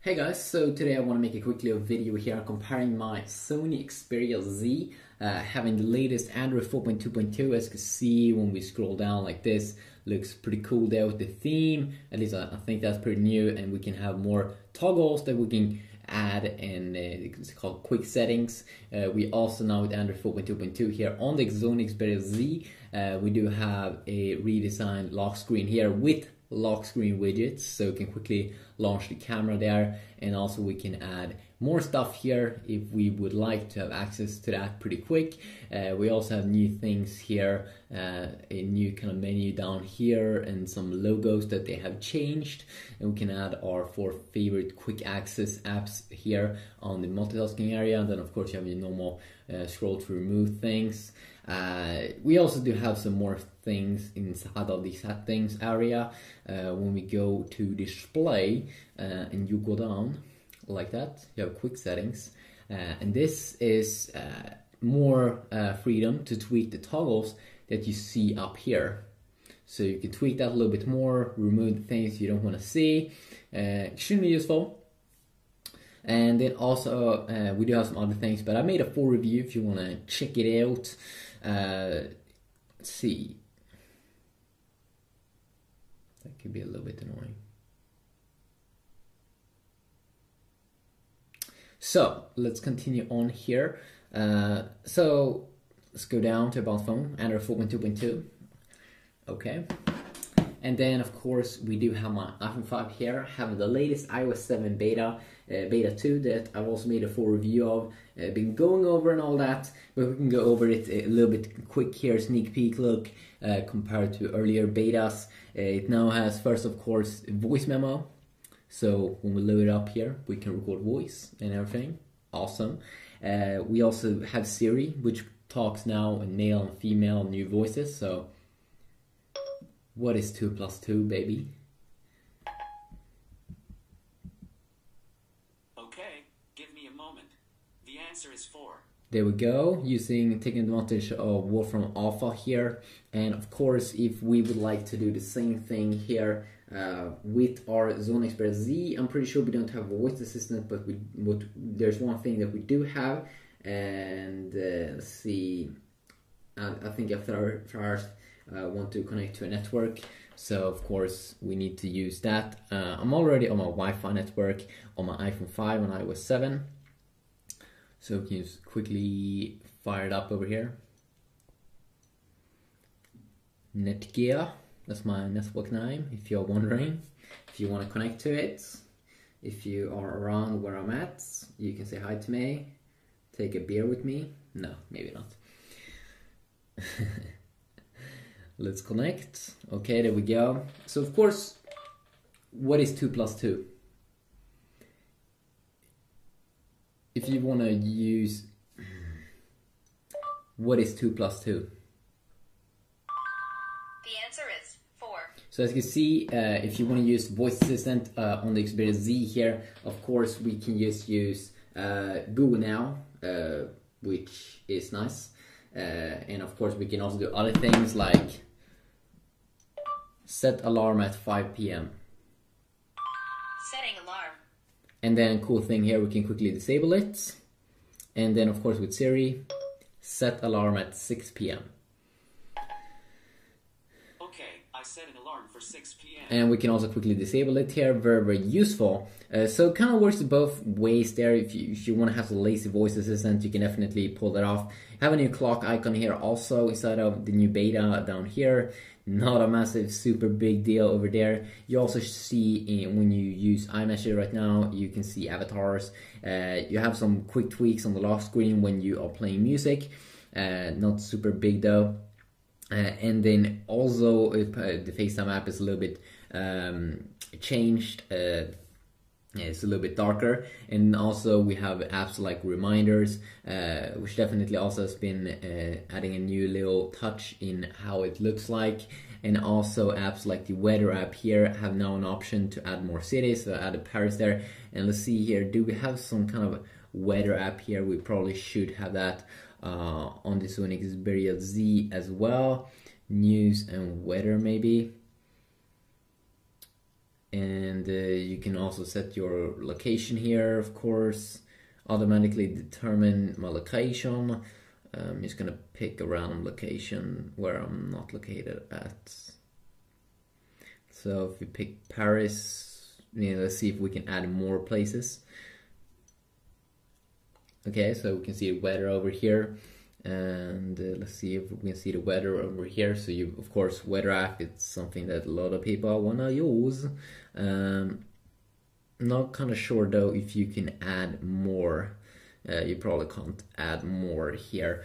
Hey guys, so today I want to make a quick little video here comparing my Sony Xperia Z having the latest Android 4.2.2. As you can see when we scroll down like this, looks pretty cool there with the theme. At least I think that's pretty new, and we can have more toggles that we can add, and it's called quick settings. We also now with Android 4.2.2 here on the Sony Xperia Z, we do have a redesigned lock screen here with lock screen widgets, so we can quickly launch the camera there, and also we can add more stuff here if we would like to have access to that pretty quick. We also have new things here, a new kind of menu down here and some logos that they have changed, and we can add our 4 favorite quick access apps here on the multitasking area. And then of course you have your normal scroll to remove things. We also do have some more things inside of the settings area. When we go to display and you go down like that, you have quick settings, and this is more freedom to tweak the toggles that you see up here. So you can tweak that a little bit more, remove the things you don't want to see. Extremely useful. And then also we do have some other things, but I made a full review if you want to check it out. Let's see. That could be a little bit annoying. So let's continue on here. So let's go down to About Phone, Android 4.2.2. Okay. And then of course we do have my iPhone 5 here, having the latest iOS 7 beta 2 that I've also made a full review of, been going over and all that, but we can go over it a little bit quick here, sneak peek look compared to earlier betas. It now has first of course voice memo, so when we load it up here we can record voice and everything. Awesome. We also have Siri, which talks now in male and female new voices. So what is 2 plus 2, baby? Okay, give me a moment. The answer is 4. There we go, taking advantage of Wolfram Alpha here. And of course, if we would like to do the same thing here with our Sony Xperia Z, I'm pretty sure we don't have a voice assistant, but there's one thing that we do have. And let's see, I think after first want to connect to a network, so of course we need to use that. I'm already on my Wi-Fi network on my iPhone 5 on iOS 7, so we can just quickly fire it up over here. Netgear, that's my network name if you're wondering. If you want to connect to it, if you are around where I'm at, you can say hi to me, take a beer with me. No, maybe not. Let's connect. Okay, there we go. So of course, what is 2 plus 2? If you want to use, what is 2 plus 2? The answer is 4. So as you can see, if you want to use voice assistant on the Xperia Z here, of course we can just use Google Now, which is nice. And of course we can also do other things like set alarm at 5 p.m. Setting alarm. And then cool thing here, we can quickly disable it. And then of course with Siri, set alarm at 6 p.m. Okay, I set an alarm for 6 p.m. And we can also quickly disable it here. Very, very useful. So it kind of works both ways there. If you want to have a lazy voice assistant, you can definitely pull that off. Have a new clock icon here also inside of the new beta down here. Not a massive, super big deal over there. You also see when you use iMessage right now, you can see avatars. You have some quick tweaks on the lock screen when you are playing music. Not super big though. And then also the FaceTime app is a little bit changed. It's a little bit darker, and also we have apps like reminders, which definitely also has been adding a new little touch in how it looks like. And also apps like the weather app here have now an option to add more cities, so I added Paris there. And let's see here, do we have some kind of weather app here? We probably should have that on the Sony Xperia Z as well. News and weather maybe. and you can also set your location here, of course. Automatically determine my location. I'm just gonna pick a random location where I'm not located at. So if we pick Paris, let's see if we can add more places. Okay, so we can see the weather over here, and let's see if we can see the weather over here. So you, of course, weather app, it's something that a lot of people wanna use. Not kind of sure though if you can add more. You probably can't add more here.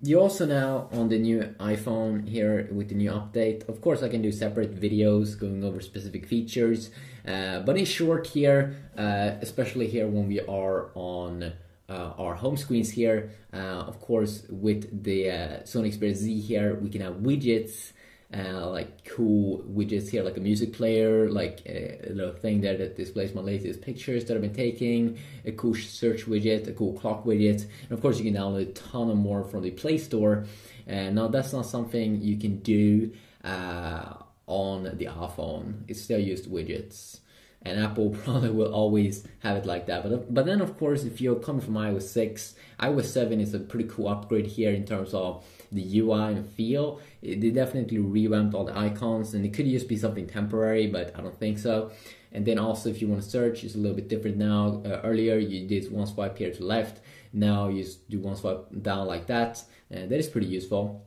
You also now on the new iPhone here with the new update, of course I can do separate videos going over specific features, but in short here, especially here when we are on our home screens here, of course with the Sony Xperia Z here, we can have widgets, like cool widgets here, like a music player, like a little thing there that displays my latest pictures that I've been taking, a cool search widget, a cool clock widget, and of course you can download a ton of more from the Play Store. Now that's not something you can do on the iPhone. It's still used widgets, and Apple probably will always have it like that. But then of course if you're coming from iOS 6, iOS 7 is a pretty cool upgrade here in terms of the UI and feel. They definitely revamped all the icons, and it could just be something temporary, but I don't think so. And then also if you want to search, it's a little bit different now. Earlier you did one swipe here to the left, now you just do one swipe down like that, and that is pretty useful.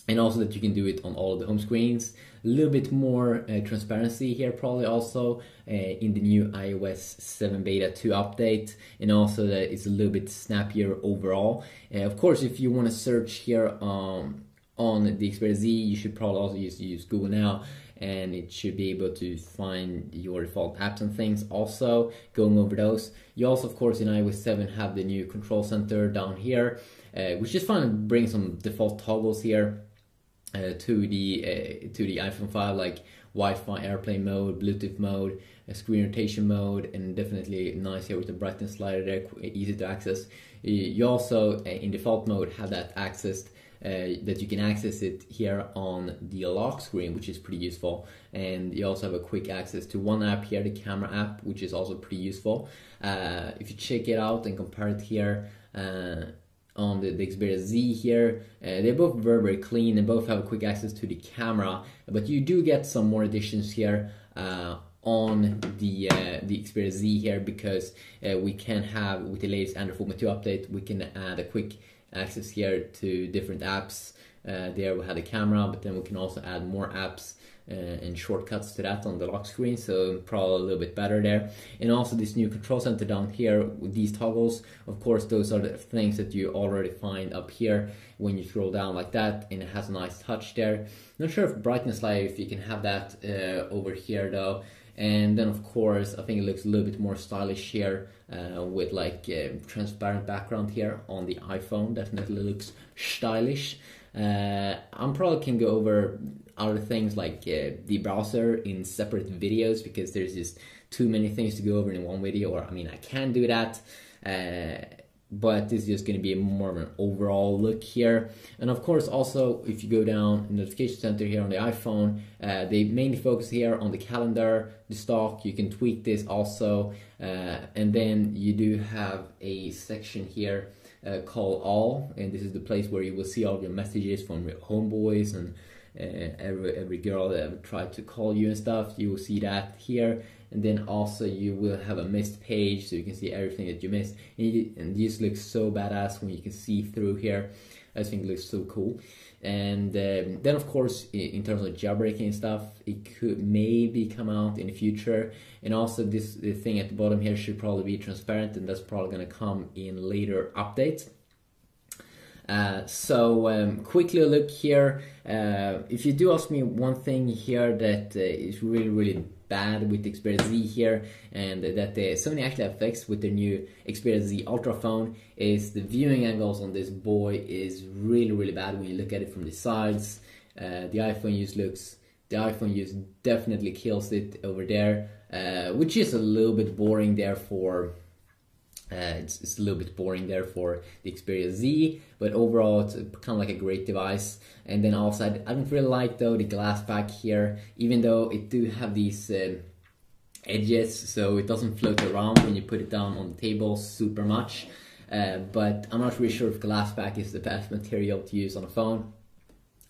And also that you can do it on all of the home screens. A little bit more transparency here probably also in the new iOS 7 Beta 2 update, and also that it's a little bit snappier overall. Of course, if you want to search here on the Xperia Z, you should probably also use Google Now, and it should be able to find your default apps and things also, going over those. You also, of course, in iOS 7 have the new control center down here, which is fun to bring some default toggles here to the iPhone 5, like Wi-Fi airplane mode, Bluetooth mode, screen rotation mode, and definitely nice here with the brightness slider there, easy to access. You also in default mode have that accessed, that you can access it here on the lock screen, which is pretty useful. And you also have a quick access to one app here, the camera app, which is also pretty useful. If you check it out and compare it here on the Xperia Z here, they're both very clean and both have a quick access to the camera, but you do get some more additions here on the Xperia Z here, because we can have, with the latest Android 4.2 update, we can add a quick access here to different apps. There we have the camera, but then we can also add more apps and shortcuts to that on the lock screen, so probably a little bit better there. And also this new control center down here with these toggles, of course those are the things that you already find up here when you scroll down like that, and it has a nice touch there. Not sure if brightness slider, if you can have that over here though. And then of course I think it looks a little bit more stylish here with like transparent background here on the iPhone. Definitely looks stylish. I'm probably can go over other things like the browser in separate videos, because there's just too many things to go over in one video, or I mean I can do that, but this is just going to be more of an overall look here. And of course also if you go down in the notification center here on the iPhone, they mainly focus here on the calendar, the stock. You can tweak this also, and then you do have a section here called all, and this is the place where you will see all your messages from your homeboys and every girl that ever tried to call you and stuff. You will see that here, and then also you will have a missed page, so you can see everything that you missed, and this looks so badass when you can see through here. I think it looks so cool. And then of course in terms of jailbreaking and stuff, it could maybe come out in the future. And also the thing at the bottom here should probably be transparent, and that's probably going to come in later updates. Quickly look here. If you do ask me one thing here that is really bad with the Xperia Z here, and that Sony actually have fixed with their new Xperia Z Ultra phone, is the viewing angles on this boy is really bad when you look at it from the sides. The iPhone use definitely kills it over there, which is a little bit boring there for It's a little bit boring there for the Xperia Z, but overall it's kind of like a great device. And then also I don't really like though the glass back here, even though it do have these edges, so it doesn't float around when you put it down on the table super much. But I'm not really sure if glass back is the best material to use on a phone.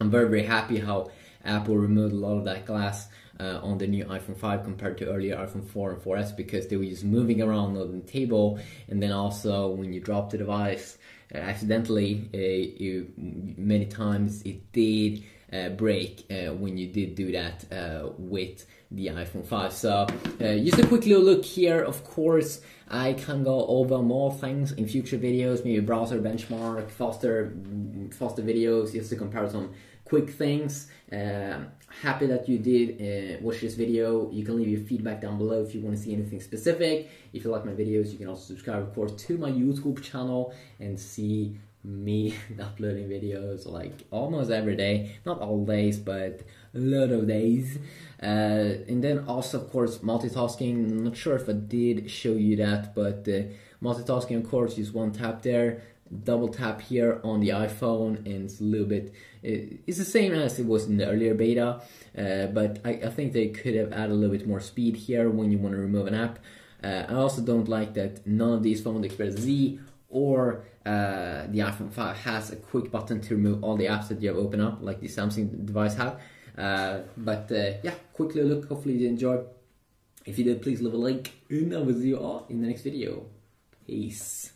I'm very happy how Apple removed a lot of that glass on the new iPhone 5 compared to earlier iPhone 4 and 4S, because they were just moving around on the table, and then also when you drop the device accidentally, many times it did break when you did do that with the iPhone 5. So just a quick little look here. Of course, I can go over more things in future videos, maybe browser benchmark, faster videos, just to compare some quick things. Happy that you did watch this video. You can leave your feedback down below if you want to see anything specific. If you like my videos, you can also subscribe, of course, to my YouTube channel and see me uploading videos like almost every day. Not all days, but a lot of days. And then also, of course, multitasking. I'm not sure if I did show you that, but multitasking, of course, use one tap there, double tap here on the iPhone, and it's a little bit, it's the same as it was in the earlier beta, but I think they could have added a little bit more speed here when you want to remove an app. I also don't like that none of these phones, the Xperia Z or the iPhone 5, has a quick button to remove all the apps that you have opened up, like the Samsung device have. But yeah, quick little look. Hopefully you enjoyed. If you did, please leave a like, and I will see you all in the next video. Peace.